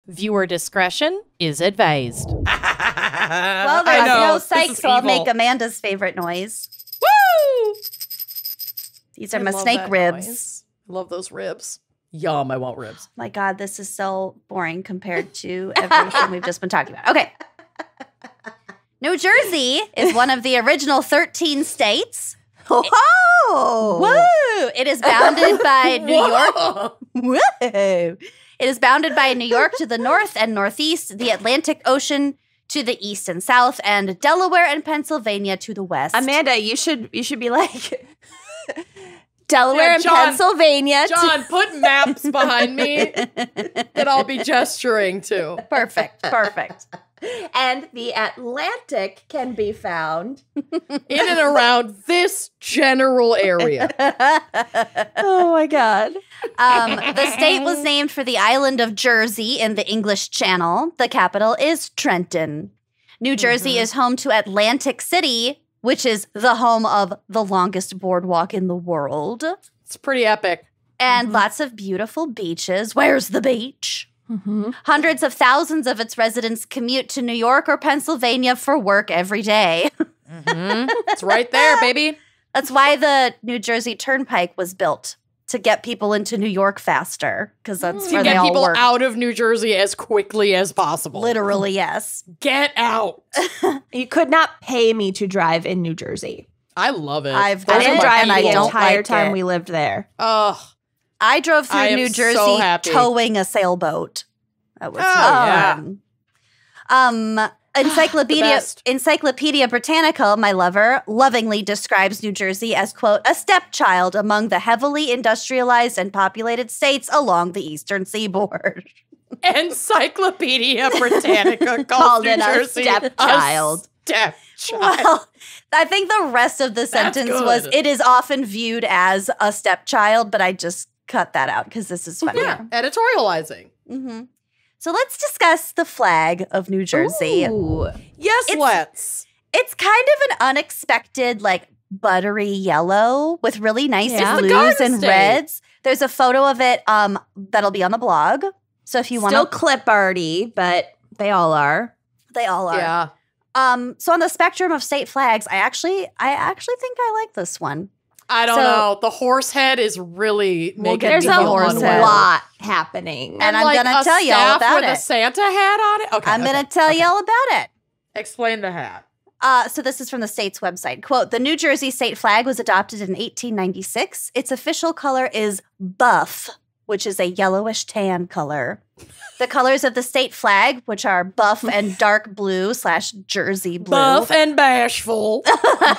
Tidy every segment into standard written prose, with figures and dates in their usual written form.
Viewer discretion is advised. Well, there's no psych, so I'll make Amanda's favorite noise. Woo! These are my snake ribs. Noise. Love those ribs. Yum, I want ribs. My God, this is so boring compared to everything we've just been talking about. Okay. New Jersey is one of the original 13 states. Oh! Woo! It is bounded by New York. Woo! It is bounded by New York to the north and northeast, the Atlantic Ocean to the east and south, and Delaware and Pennsylvania to the west. Amanda, you should be like Delaware and Pennsylvania. John, put maps behind me that I'll be gesturing to. Perfect. And the Atlantic can be found in and around this general area. Oh my God. The state was named for the island of Jersey in the English Channel. The capital is Trenton. New Jersey is home to Atlantic City, which is the home of the longest boardwalk in the world. It's pretty epic. And lots of beautiful beaches. Where's the beach? Hundreds of thousands of its residents commute to New York or Pennsylvania for work every day. It's right there, baby. That's why the New Jersey Turnpike was built, to get people into New York faster, because that's where they all work. To get people out of New Jersey as quickly as possible. Literally, yes. Get out. You could not pay me to drive in New Jersey. I love it. I've I done didn't it, drive and I the don't entire like time it. we lived there. Ugh. I drove I through am New so Jersey happy. towing a sailboat. That was yeah. Encyclopedia Britannica, my lover, lovingly describes New Jersey as, quote, a stepchild among the heavily industrialized and populated states along the eastern seaboard. Encyclopedia Britannica Called New it Jersey a stepchild. Well, I think the rest of the sentence was, it is often viewed as a stepchild, but I just cut that out because this is funnier. Yeah, editorializing. So let's discuss the flag of New Jersey. Ooh. Yes, let's. It's kind of an unexpected, like, buttery yellow with really nice Yeah. blues and State. reds. There's a photo of it that'll be on the blog. So if you want Still to, clip arty, but they all are. they all are. Yeah. So on the spectrum of state flags, I actually think I like this one. I don't know. The horse head is really making There's me a feel horse unwell. head. lot happening. And I'm like gonna a tell you all staff about with it. a Santa hat on it. Okay, I'm going to tell you all about it. Explain the hat. So this is from the state's website. Quote, the New Jersey state flag was adopted in 1896. Its official color is buff, which is a yellowish tan color. The colors of the state flag, which are buff and dark blue / Jersey blue. Buff and bashful.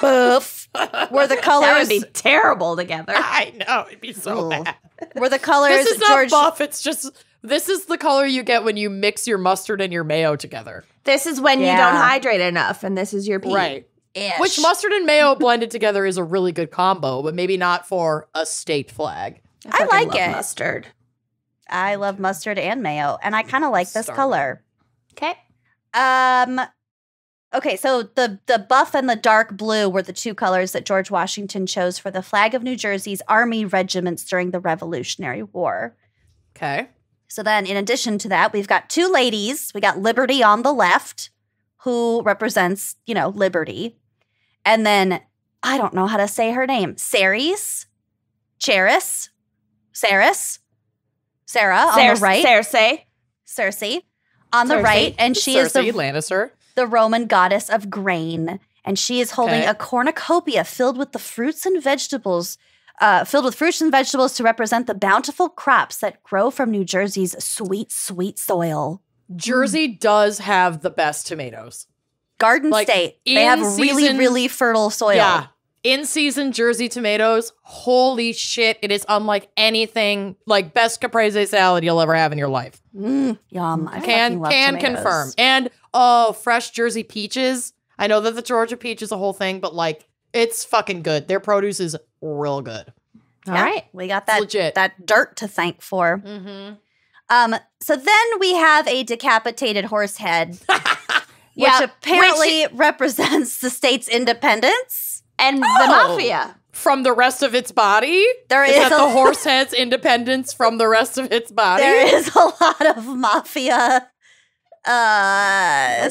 Buff. Were the colors. That would be terrible together. I know. It'd be so bad. Were the colors. This is not buff. It's just, this is the color you get when you mix your mustard and your mayo together. This is when you don't hydrate enough, and this is your pee. Right. Ish. Which mustard and mayo blended together is a really good combo, but maybe not for a state flag. I like love it. Mustard. I love mustard and mayo, and I kind of like this color. Okay. Okay, so the buff and the dark blue were the two colors that George Washington chose for the flag of New Jersey's army regiments during the Revolutionary War. Okay. So then, in addition to that, we've got two ladies. We got Liberty on the left, who represents, liberty. And then, I don't know how to say her name. Ceres? Charis? Saris? Sarah on the right. Cersei on the right. And she is the Lannister. The Roman goddess of grain. And she is holding a cornucopia filled with fruits and vegetables to represent the bountiful crops that grow from New Jersey's sweet, sweet soil. Jersey does have the best tomatoes. Garden State. They have really, really fertile soil. Yeah. In-season Jersey tomatoes, holy shit, it is unlike anything, like best caprese salad you'll ever have in your life. Yum. I fucking love Can tomatoes. confirm. And, fresh Jersey peaches. I know that the Georgia peach is a whole thing, but, it's fucking good. Their produce is real good. All right. We got that, legit. that dirt to thank for. So then we have a decapitated horse head, which apparently represents the state's independence. And the mafia. from the rest of its body? There Is is that the horse head's independence from the rest of its body? There is a lot of mafia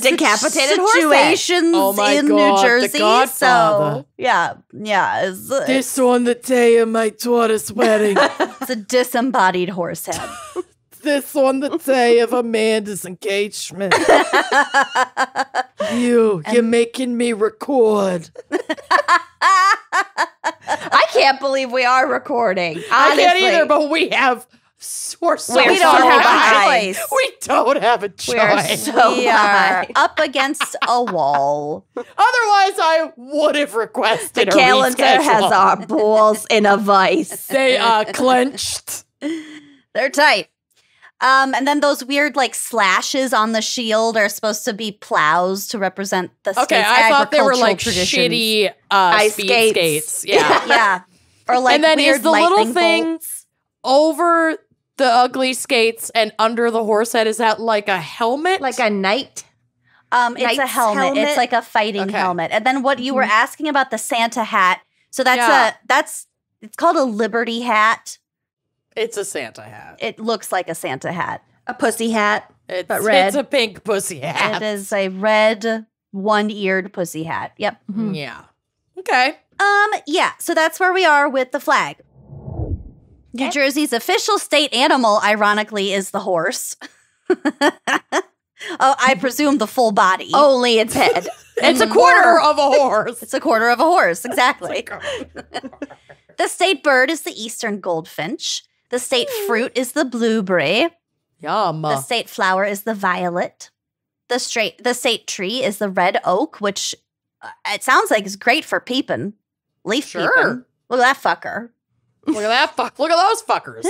Decapitated horse head. situations Oh my in God, New The Jersey. Godfather. So yeah. This on the day of my daughter's wedding. It's a disembodied horse head. This on the day of Amanda's engagement. You're making me record. I can't believe we are recording. Honestly. I can't either, but we have. We're so We don't far have a behind. choice. We don't have a choice. We are so We are behind. up against a wall. Otherwise, I would have The requested a calendar has reschedule. our balls in a vice. They are clenched. They're tight. And then those weird like slashes on the shield are supposed to be plows to represent the state's Okay, I thought they were agricultural like traditions. shitty Ice speed skates. skates. Yeah. Yeah. Or like And then weird is the little lightning thing- bolts. Over the ugly skates and under the horse head, is that like a helmet? Like a knight. It's a knight's helmet. helmet? It's like a fighting Okay. helmet. And then what you were asking about the Santa hat. So it's called a Liberty hat. It's a Santa hat. It looks like a Santa hat. A pussy hat. It's, but red. It's a pink pussy hat. It is a red one-eared pussy hat. Yep. Yeah. Okay. Yeah, so that's where we are with the flag. New Jersey's official state animal, ironically, is the horse. I presume the full body. Only its head. It's a quarter of a horse. It's a quarter of a horse, exactly. The state bird is the eastern goldfinch. The state fruit is the blueberry. Yum. The state flower is the violet. The state tree is the red oak, which it sounds like is great for peeping. Leaf Sure. peeping. Look at that fucker. Look at that Look at those fuckers.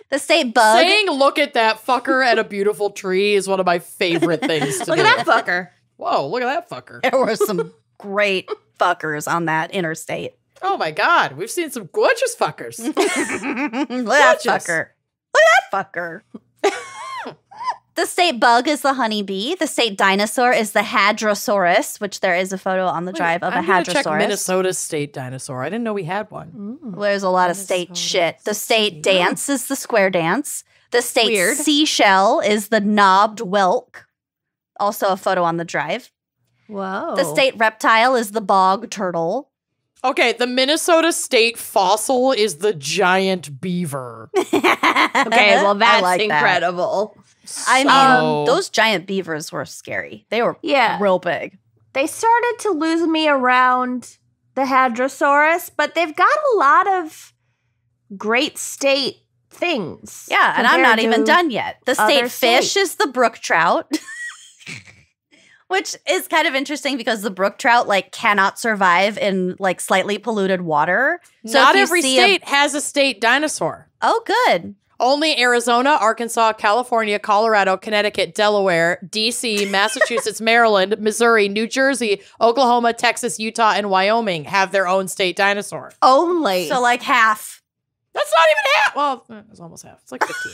The state bug. Saying look at that fucker at a beautiful tree is one of my favorite things to Look do. at that fucker. Whoa, look at that fucker. There were some great fuckers on that interstate. Oh my God. We've seen some gorgeous fuckers. Look at that Gorgeous. fucker. Look at that fucker. The state bug is the honeybee. The state dinosaur is the hadrosaurus, which there is a photo on the drive of I'm a gonna check hadrosaurus. Minnesota's state dinosaur. I didn't know we had one. There's a lot of state shit. The state dance is the square dance. The state Weird. seashell is the knobbed wilk. Also a photo on the drive. Whoa. The state reptile is the bog turtle. Okay, the Minnesota state fossil is the giant beaver. Okay, well, I that's like that. incredible. I mean, So- those giant beavers were scary. They were Yeah. real big. They started to lose me around the Hadrosaurus, but they've got a lot of great state things. Yeah, and I'm not compared even to done yet. The state other fish states. is the brook trout, which is kind of interesting because the brook trout like cannot survive in like slightly polluted water. So Not if you every see state has a state dinosaur. Oh, good. Only Arizona, Arkansas, California, Colorado, Connecticut, Delaware, D.C., Massachusetts, Maryland, Missouri, New Jersey, Oklahoma, Texas, Utah, and Wyoming have their own state dinosaur. Only. So like half. That's not even half. Well, it's almost half. It's like 15.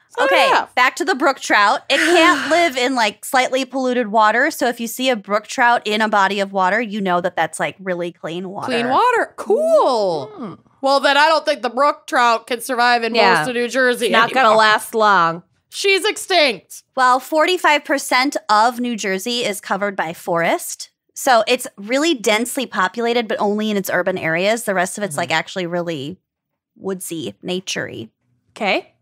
It's not Okay, half. back to the brook trout. It can't live in like slightly polluted water. So if you see a brook trout in a body of water, you know that that's like really clean water. Clean water. Cool. Well, then I don't think the brook trout can survive in Yeah. most of New Jersey. not going to anymore. last long. She's extinct. Well, 45% of New Jersey is covered by forest. So it's really densely populated, but only in its urban areas. The rest of it's like actually really woodsy, naturey. Okay.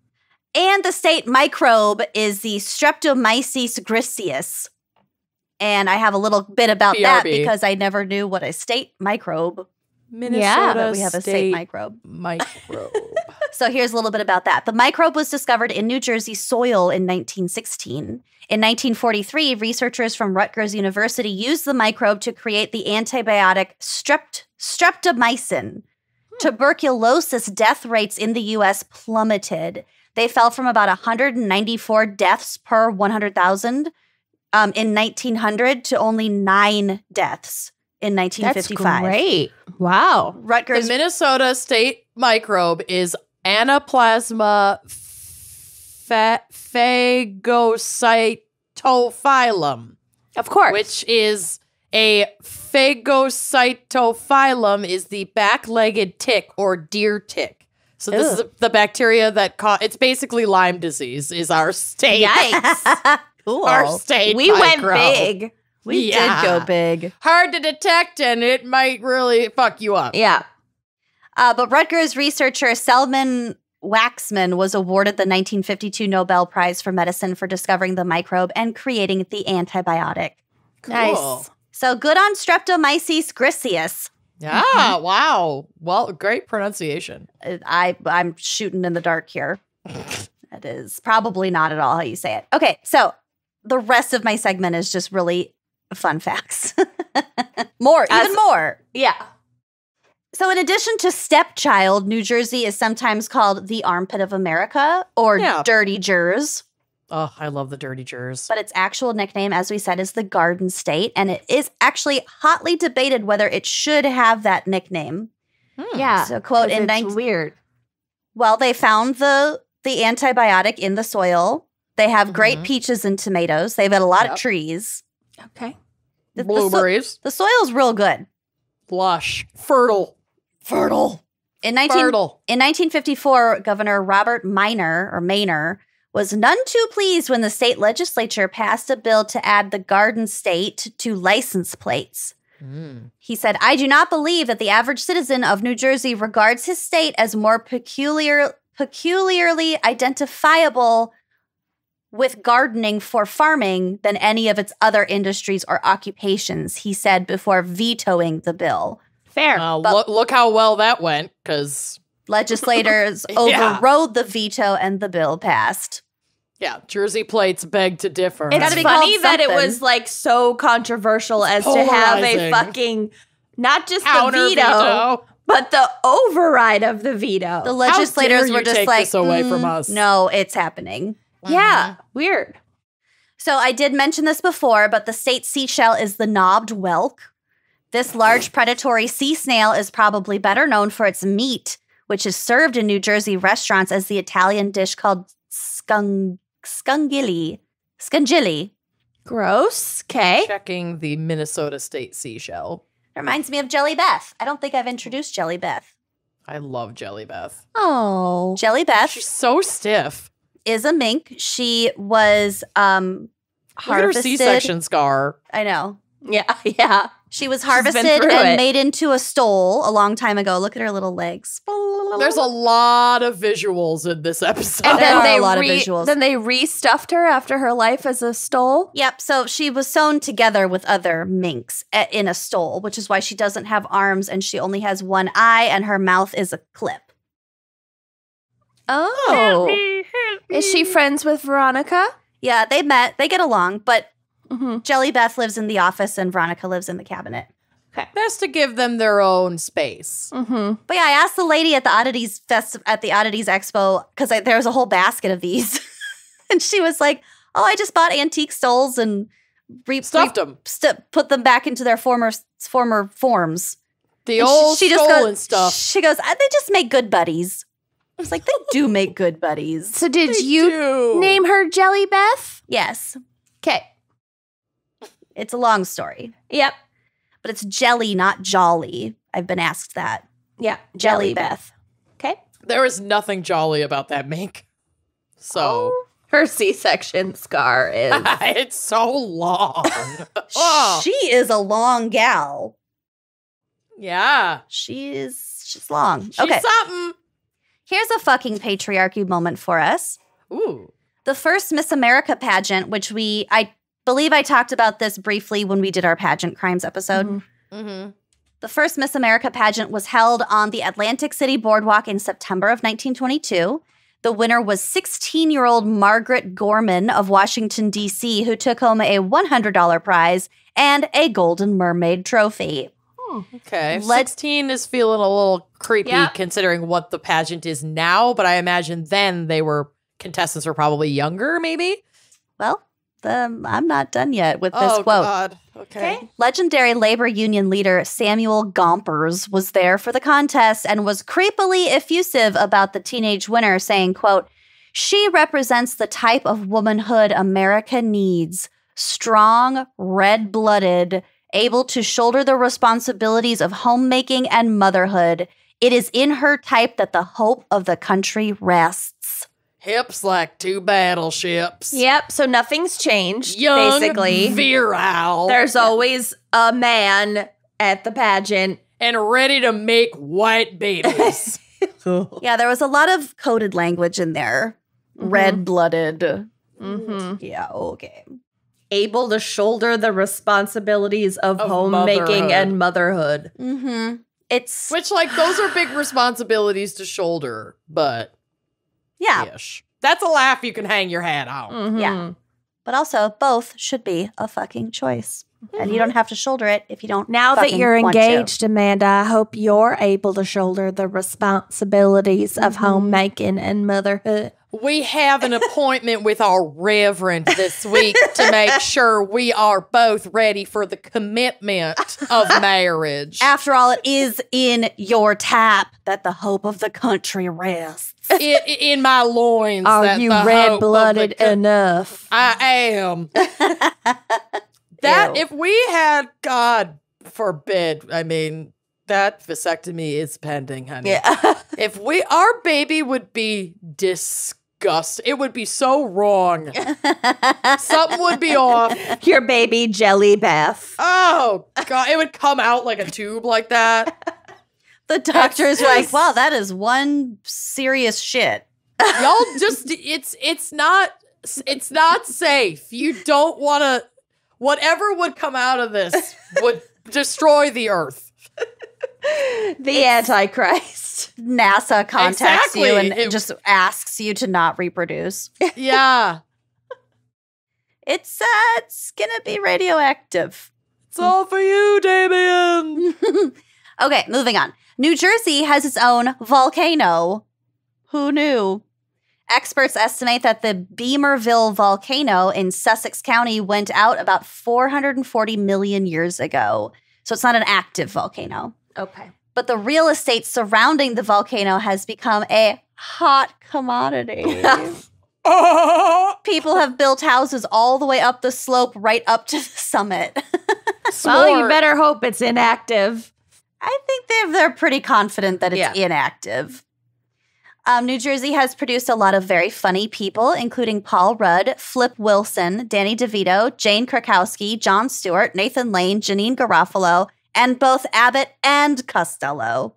And the state microbe is the Streptomyces griseus. And I have a little bit about that BRB. because I never knew what a state microbe. Minnesota But we have a state microbe. microbe. So here's a little bit about that. The microbe was discovered in New Jersey soil in 1916. In 1943, researchers from Rutgers University used the microbe to create the antibiotic streptomycin. Tuberculosis death rates in the U.S. plummeted. They fell from about 194 deaths per 100,000 in 1900 to only 9 deaths in That's 1955. great. Wow. The Rutgers Minnesota state microbe is Anaplasma phagocytophyllum, Of course. which is A phagocytophilum is the back-legged tick or deer tick. So this is the bacteria that it's basically Lyme disease is our state. Yikes. Cool. Our state We went micro. big. We did go big. Hard to detect, and it might really fuck you up. Yeah. But Rutgers researcher Selman Waxman was awarded the 1952 Nobel Prize for Medicine for discovering the microbe and creating the antibiotic. Cool. Nice. So good on Streptomyces griseus. Yeah, wow. Well, great pronunciation. I'm shooting in the dark here. That is probably not at all how you say it. Okay, so the rest of my segment is just really fun facts. Even more. Yeah. So in addition to stepchild, New Jersey is sometimes called the Armpit of America or Dirty Jers. Oh, I love the dirty jurors. But its actual nickname, as we said, is the Garden State. And it is actually hotly debated whether it should have that nickname. Yeah. So quote in weird. Well, they found the antibiotic in the soil. They have great peaches and tomatoes. They've got a lot of trees. Okay. Blueberries. The soil's real good. Lush. Fertile. In 1954, Governor Robert Minor was none too pleased when the state legislature passed a bill to add the Garden State to license plates. He said, I do not believe that the average citizen of New Jersey regards his state as more peculiarly identifiable with gardening for farming than any of its other industries or occupations, he said before vetoing the bill. Fair. Look how well that went, because legislators overrode the veto and the bill passed. Yeah, Jersey plates beg to differ. It's funny that it was like so controversial as to have a fucking, not just the veto, but the override of the veto. The legislators were just like, this away from us? No, it's happening. Yeah, weird. So I did mention this before, but the state seashell is the Knobbed Wilk. This large predatory sea snail is probably better known for its meat, which is served in New Jersey restaurants as the Italian dish called scungilli. Gross. Okay. Checking the Minnesota State seashell. Reminds me of Jelly Beth. I don't think I've introduced Jelly Beth. I love Jelly Beth. Oh. Jelly Beth. She's so stiff. Is a mink. She was harvested. Look at her C-section scar. I know. Yeah. She was harvested and made into a stole a long time ago. Look at her little legs. There's a lot of visuals in this episode. And then a lot of visuals. Then they restuffed her after her life as a stole? Yep. So she was sewn together with other minks in a stole, which is why she doesn't have arms and she only has one eye and her mouth is a clip. Oh. Is she friends with Veronica? Yeah, they met. They get along, but Jelly Beth lives in the office and Veronica lives in the cabinet. Okay. Best to give them their own space. But yeah, I asked the lady at the Oddities Expo, because there was a whole basket of these. And she was like, oh, I just bought antique stoles and stuffed them. Put them back into their former forms. The old stolen stuff. She goes, they just make good buddies. I was like, they do make good buddies. So did you name her Jelly Beth? Yes. Okay. It's a long story. Yep. But it's Jelly, not Jolly. I've been asked that. Yeah. Jelly Beth. Okay. There is nothing jolly about that mink. So. Her C-section scar is. It's so long. She is a long gal. Yeah. She's long. She's okay. something. Here's a fucking patriarchy moment for us. Ooh. The first Miss America pageant, which I believe I talked about this briefly when we did our pageant crimes episode. The first Miss America pageant was held on the Atlantic City Boardwalk in September of 1922. The winner was 16-year-old Margaret Gorman of Washington, D.C., who took home a $100 prize and a Golden Mermaid trophy. Okay. 16 is feeling a little creepy considering what the pageant is now, but I imagine then contestants were probably younger, maybe? Well, I'm not done yet with this quote. God. Okay. Legendary labor union leader Samuel Gompers was there for the contest and was creepily effusive about the teenage winner, saying, quote, she represents the type of womanhood America needs. Strong, red-blooded, able to shoulder the responsibilities of homemaking and motherhood. It is in her type that the hope of the country rests. Hips like two battleships. Yep, so nothing's changed, Young, basically. virile. There's always a man at the pageant. And ready to make white babies. Yeah, there was a lot of coded language in there. Red-blooded. Mm-hmm. Yeah, okay. Able to shoulder the responsibilities of homemaking and motherhood. Mm-hmm. It's... Which, like, those are big responsibilities to shoulder, but... Yeah. Ish. That's a laugh you can hang your hat on. Mm-hmm. Yeah. But also, both should be a fucking choice. And you don't have to shoulder it if you don't Now that fucking you're want engaged, to. Amanda, I hope you're able to shoulder the responsibilities of homemaking and motherhood. We have an appointment with our reverend this week to make sure we are both ready for the commitment of marriage. After all, it is in your tap that the hope of the country rests. In my loins. Are that you the hope of red-blooded the enough? I am. That Ew. if we had, God forbid, I mean, that vasectomy is pending, honey. Yeah. If our baby would be disgusting. It would be so wrong. Something would be off. Your baby jelly bath. Oh, God. It would come out like a tube like that. The doctor's like, wow, that is one serious shit. Y'all just, it's not safe. You don't want to, whatever would come out of this would destroy the earth. The Antichrist. NASA contacts Exactly. you and just asks you to not reproduce. Yeah. It's gonna be radioactive. It's all for you, Damien. Okay, moving on. New Jersey has its own volcano. Who knew? Experts estimate that the Beamerville volcano in Sussex County went out about 440 million years ago. So it's not an active volcano. Okay. But the real estate surrounding the volcano has become a hot commodity. People have built houses all the way up the slope, right up to the summit. Well, you better hope it's inactive. I think they're pretty confident that it's inactive. New Jersey has produced a lot of very funny people, including Paul Rudd, Flip Wilson, Danny DeVito, Jane Krakowski, Jon Stewart, Nathan Lane, Janine Garofalo, and both Abbott and Costello.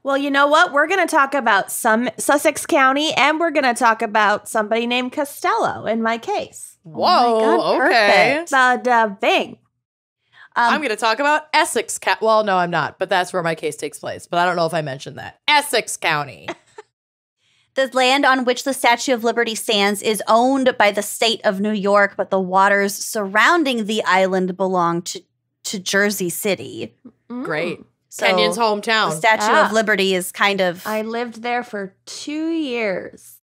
Well, you know what? We're going to talk about some Sussex County, and we're going to talk about somebody named Costello in my case. Whoa, Oh my God, okay. perfect. The thing. I'm going to talk about Essex County. Well, no, I'm not, but that's where my case takes place. But I don't know if I mentioned that. Essex County. The land on which the Statue of Liberty stands is owned by the state of New York, but the waters surrounding the island belong to Jersey City. Great. So Kenyon's the hometown. Statue of Liberty is kind of... I lived there for 2 years.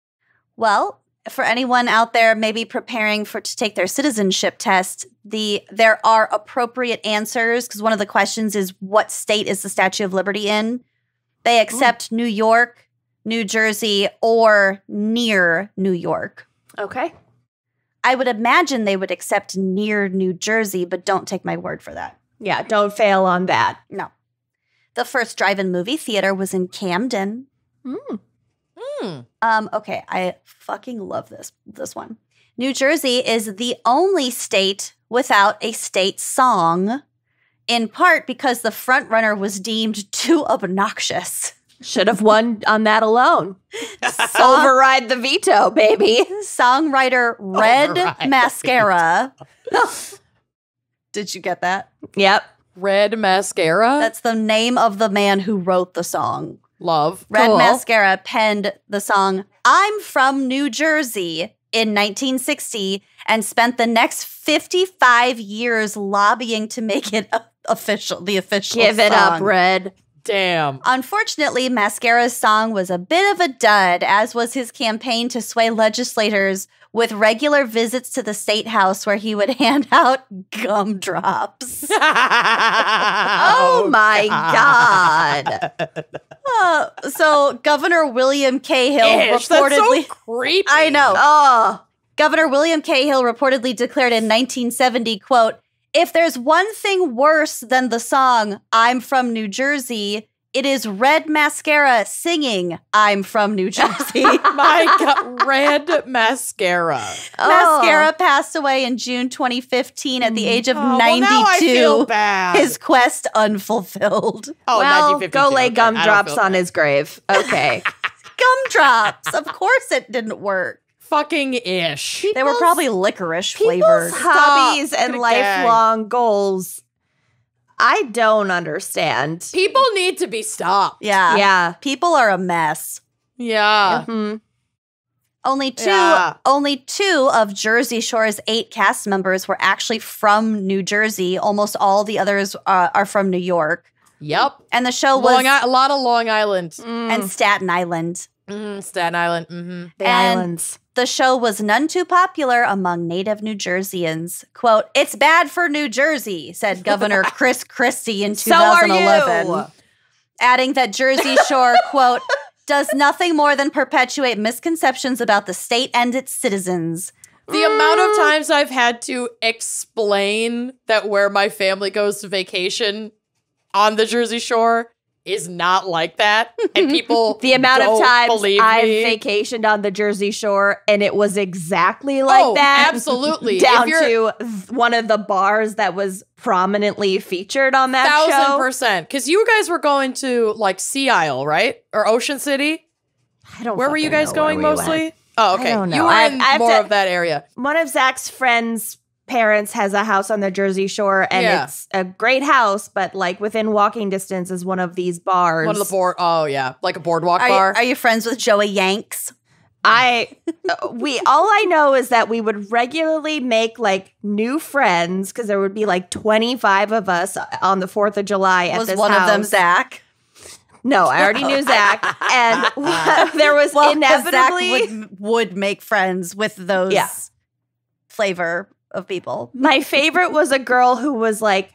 Well, for anyone out there maybe preparing to take their citizenship test, there are appropriate answers, because one of the questions is, what state is the Statue of Liberty in? They accept New York, New Jersey, or near New York. Okay. I would imagine they would accept near New Jersey, but don't take my word for that. Yeah, don't fail on that. No. The first drive-in movie theater was in Camden. Okay, I fucking love this one. New Jersey is the only state without a state song, in part because the frontrunner was deemed too obnoxious. Should have won on that alone. Override the veto, baby. Songwriter Red Override Mascara. Did you get that? Yep. Red Mascara. That's the name of the man who wrote the song. Love. Red Cool. Mascara penned the song I'm From New Jersey in 1960 and spent the next 55 years lobbying to make it official, the official Give it up, song. Red. Damn. Unfortunately, Mascara's song was a bit of a dud, as was his campaign to sway legislators with regular visits to the state house where he would hand out gumdrops. Oh my God. So Governor William Cahill Ish, that's reportedly... so creepy. I know. Oh. Governor William Cahill reportedly declared in 1970, quote, If there's one thing worse than the song I'm from New Jersey, it is Red Mascara singing I'm from New Jersey. My God, Red Mascara. Mascara passed away in June 2015 at the age of 92. Well, now I feel bad. His quest unfulfilled. Oh, well, go lay gumdrops on his grave. Okay. Gumdrops. Of course it didn't work. Fucking ish. They were probably licorice flavored. Hobbies and lifelong goals. I don't understand. People need to be stopped. Yeah. Yeah. People are a mess. Yeah. Mm-hmm. Only two of Jersey Shore's 8 cast members were actually from New Jersey. Almost all the others are from New York. Yep. And the show was a lot of Long Island. and Staten Island. Staten Island. Mm-hmm. The islands. The show was none too popular among native New Jerseyans. Quote, "It's bad for New Jersey," said Governor Chris Christie in 2011. So are you. Adding that Jersey Shore, quote, "does nothing more than perpetuate misconceptions about the state and its citizens." The amount of times I've had to explain that where my family goes to vacation on the Jersey Shore is not like that. And people The amount of times I've me. vacationed on the Jersey Shore and it was exactly like that. Absolutely. Down to one of the bars that was prominently featured on that show. 1,000%. Because you guys were going to like Sea Isle, right? Or Ocean City? I don't Where were you guys going mostly? Oh, okay. I don't know. You were in more of that area. One of Zach's friends' parents has a house on the Jersey Shore, and it's a great house, but like within walking distance is one of these bars. One of the like a boardwalk bar. Are you friends with Joey Yanks? All I know is that we would regularly make like new friends because there would be like 25 of us on the 4th of July at this house. Was one of them Zach? No, I already knew Zach, and there was inevitably Zach would make friends with those flavor of people. My favorite was a girl who was like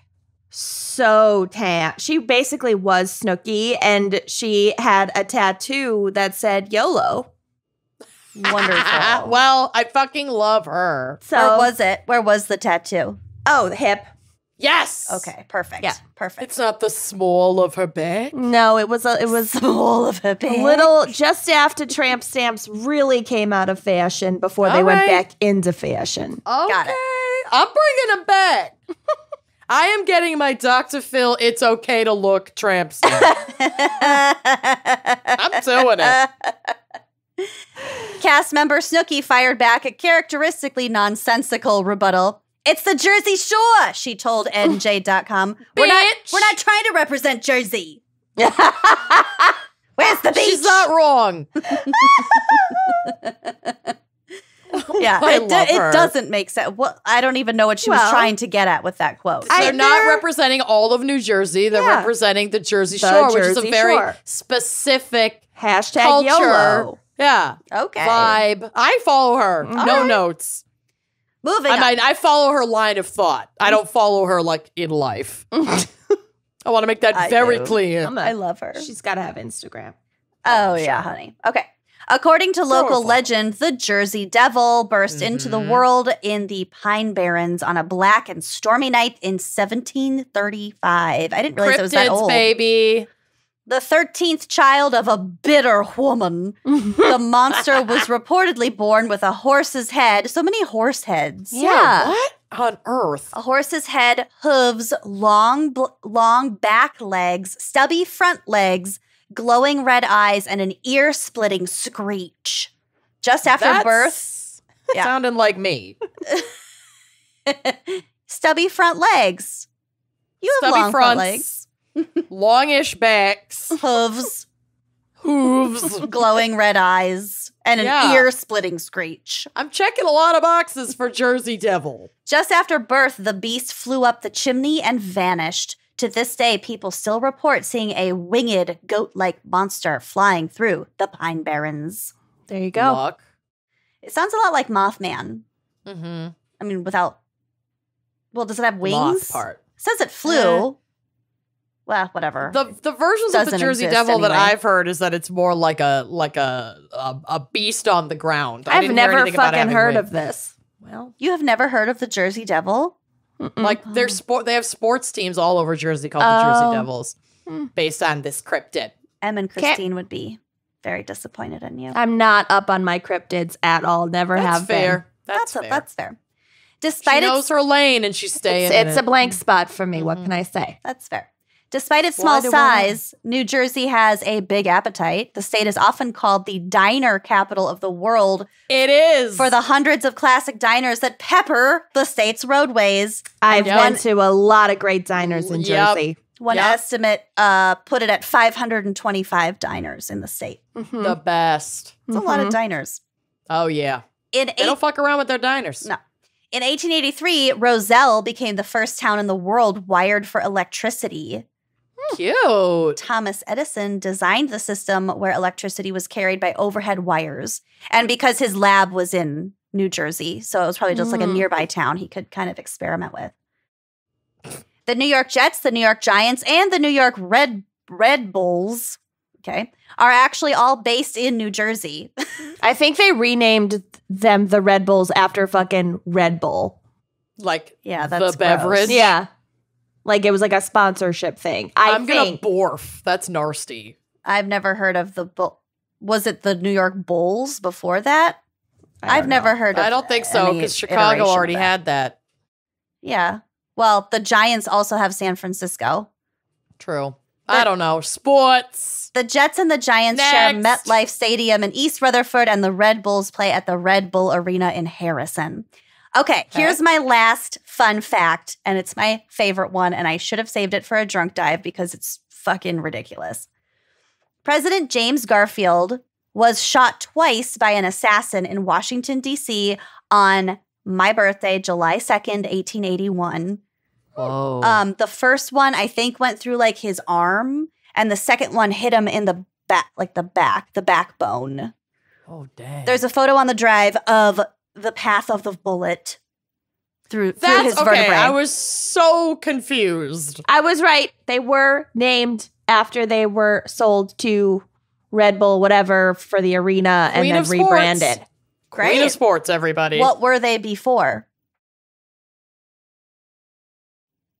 so tan. She basically was Snooki, and she had a tattoo that said YOLO. Wonderful. Well, I fucking love her. So where was it? Where was the tattoo? Oh, the hip. Yes. Okay, perfect. Yeah. Perfect. It's not the small of her back. No, it was small of a bit. little just after tramp stamps really came out of fashion before they went back into fashion. Okay. Got it. I'm bringing them back. I am getting my Dr. Phil It's Okay to Look tramp stamp. I'm doing it. Cast member Snooki fired back a characteristically nonsensical rebuttal. "It's the Jersey Shore," she told NJ.com. We're not trying to represent Jersey. Where's the beach? She's not wrong. Yeah, I love her. It doesn't make sense. Well, I don't even know what she was trying to get at with that quote. They're not representing all of New Jersey. They're representing the Jersey Shore, which is a very specific hashtag culture. YOLO. Yeah. Okay. Vibe. I follow her. No notes. Moving on. I follow her line of thought. I don't follow her like in life. I want to make that very clear. I love her. She's got to have Instagram. Oh, yeah, honey. Okay. According to local legend, the Jersey Devil burst into the world in the Pine Barrens on a black and stormy night in 1735. I didn't realize it was that old. Baby. The 13th child of a bitter woman, the monster was reportedly born with a horse's head. So many horse heads. Yeah. What on earth? A horse's head, hooves, long back legs, stubby front legs, glowing red eyes, and an ear-splitting screech. Just after birth. Yeah. Sounding like me. Stubby front legs. You have long front legs. Longish backs. Hooves. Hooves. Glowing red eyes. And an ear-splitting screech. I'm checking a lot of boxes for Jersey Devil. Just after birth, the beast flew up the chimney and vanished. To this day, people still report seeing a winged, goat-like monster flying through the Pine Barrens. There you go. Look. It sounds a lot like Mothman. Mm-hmm. I mean, without... Well, does it have wings? Moth part. It says it flew. Well, whatever. The versions of the Jersey Devil that I've heard is that it's more like a beast on the ground. I've never fucking heard of this. Well, you have never heard of the Jersey Devil? Like they have sports teams all over Jersey called the Jersey Devils based on this cryptid. Em and Christine would be very disappointed in you. I'm not up on my cryptids at all. Never have fair. been. That's fair. That's fair. Despite she knows her lane and she's staying It's a blank spot for me. What can I say? That's fair. Despite its small size, New Jersey has a big appetite. The state is often called the diner capital of the world. It is. For the hundreds of classic diners that pepper the state's roadways. I've been to a lot of great diners in Jersey. One estimate put it at 525 diners in the state. The best. It's a lot of diners. Oh, yeah. They don't fuck around with their diners. No. In 1883, Roselle became the first town in the world wired for electricity. Cute. Thomas Edison designed the system where electricity was carried by overhead wires. And because his lab was in New Jersey, so it was probably just like a nearby town he could kind of experiment with. The New York Jets, the New York Giants, and the New York Red Bulls, are actually all based in New Jersey. I think they renamed them the Red Bulls after fucking Red Bull. Like that's the beverage? gross. Yeah. Like it was like a sponsorship thing. I'm going to borf. That's nasty. I've never heard of the Bull. Was it the New York Bulls before that? I've never heard of I don't think so because Chicago already had that. Yeah. Well, the Giants also have San Francisco. True. I don't know. Sports. The Jets and the Giants share MetLife Stadium in East Rutherford, and the Red Bulls play at the Red Bull Arena in Harrison. Okay, here's my last fun fact, and it's my favorite one, and I should have saved it for a drunk dive because it's fucking ridiculous. President James Garfield was shot twice by an assassin in Washington, D.C. on my birthday, July 2nd, 1881. Whoa. The first one, I think, went through like his arm, and the second one hit him in the back, like the backbone. Oh, dang. There's a photo on the drive of the path of the bullet through his vertebrae. I was so confused. I was right. They were named after they were sold to Red Bull, whatever, for the arena and then rebranded. Great. Queen of sports, everybody. What were they before?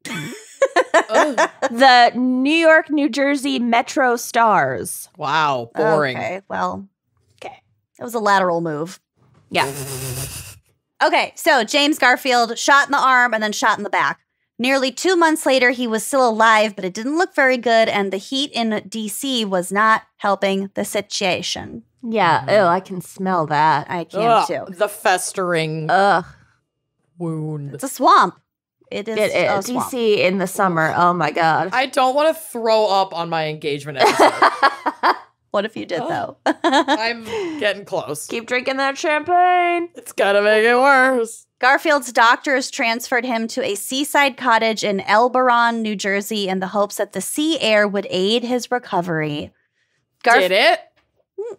The New York, New Jersey Metro Stars. Wow, boring. Okay, well, it was a lateral move. Yeah. Okay, so James Garfield shot in the arm and then shot in the back. Nearly 2 months later, he was still alive, but it didn't look very good, and the heat in D.C. was not helping the situation. Yeah, I can smell that. I can too. The festering wound. It's a swamp. It is a swamp. DC in the summer. Oh my God. I don't want to throw up on my engagement episode. What if you did, though? I'm getting close. Keep drinking that champagne. It's gonna make it worse. Garfield's doctors transferred him to a seaside cottage in Elberon, New Jersey, in the hopes that the sea air would aid his recovery. Did it?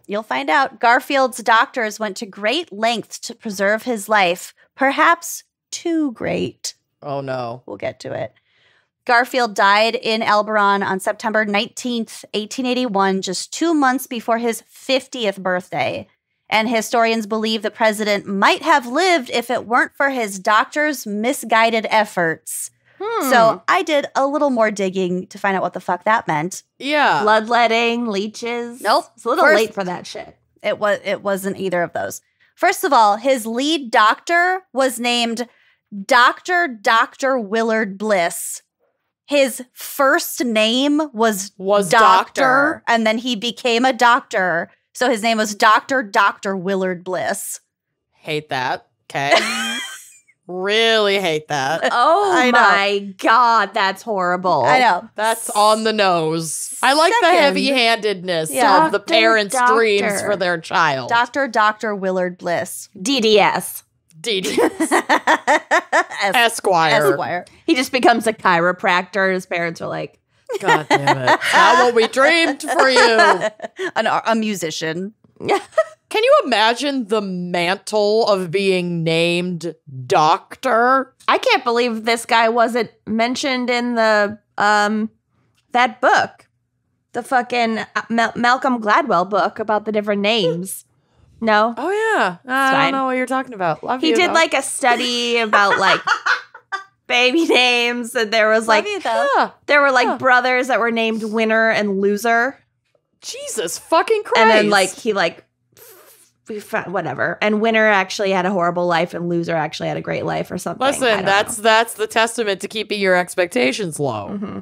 You'll find out. Garfield's doctors went to great lengths to preserve his life, perhaps too great. Oh, no. We'll get to it. Garfield died in Elberon on September 19th, 1881, just 2 months before his 50th birthday. And historians believe the president might have lived if it weren't for his doctor's misguided efforts. So I did a little more digging to find out what the fuck that meant. Yeah. Bloodletting, leeches. Nope. It's a little late for that shit. It wasn't either of those. First of all, his lead doctor was named Dr. Willard Bliss. His first name was Doctor, and then he became a doctor. So his name was Dr. Willard Bliss. Hate that. Okay. Really hate that. Oh my God, that's horrible. I know. That's on the nose. I like the heavy-handedness of the parents' dreams for their child. Dr. Willard Bliss. DDS. Esquire. He just becomes a chiropractor. His parents are like, God damn it. Not what we dreamed for you. A musician. Can you imagine the mantle of being named doctor? I can't believe this guy wasn't mentioned in the that book. The fucking Malcolm Gladwell book about the different names. No? Oh, yeah. I don't know what you're talking about. Love he you, did though. like a study about like baby names, and there was like Love you, though. Yeah. there were like brothers that were named Winner and Loser, Jesus fucking Christ. and then like he like whatever. And Winner actually had a horrible life, and Loser actually had a great life, or something. I Listen, don't know. that's the testament to keeping your expectations low. Mm-hmm.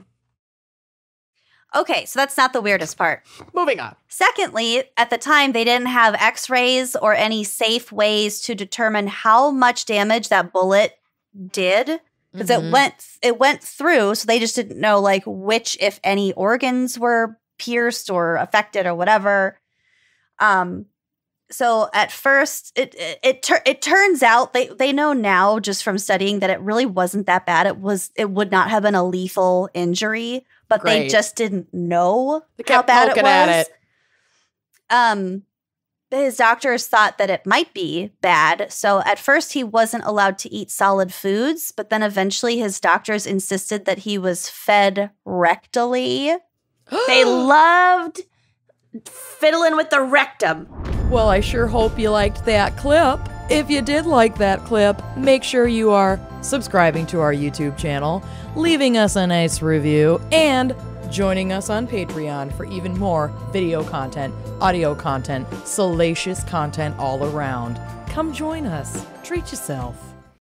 Okay, so that's not the weirdest part. Moving on. Secondly, at the time, they didn't have x-rays or any safe ways to determine how much damage that bullet did. Because it went through, so they just didn't know like which, if any, organs were pierced or affected or whatever. So at first, it turns out they know now just from studying that it really wasn't that bad. It would not have been a lethal injury, but they Great. just didn't know They how kept bad it poking was. at it. His doctors thought that it might be bad, so at first he wasn't allowed to eat solid foods, but then eventually his doctors insisted that he was fed rectally. They loved fiddling with the rectum. Well, I sure hope you liked that clip. If you did like that clip, make sure you are subscribing to our YouTube channel, leaving us a nice review, and joining us on Patreon for even more video content, audio content, salacious content all around. Come join us. Treat yourself.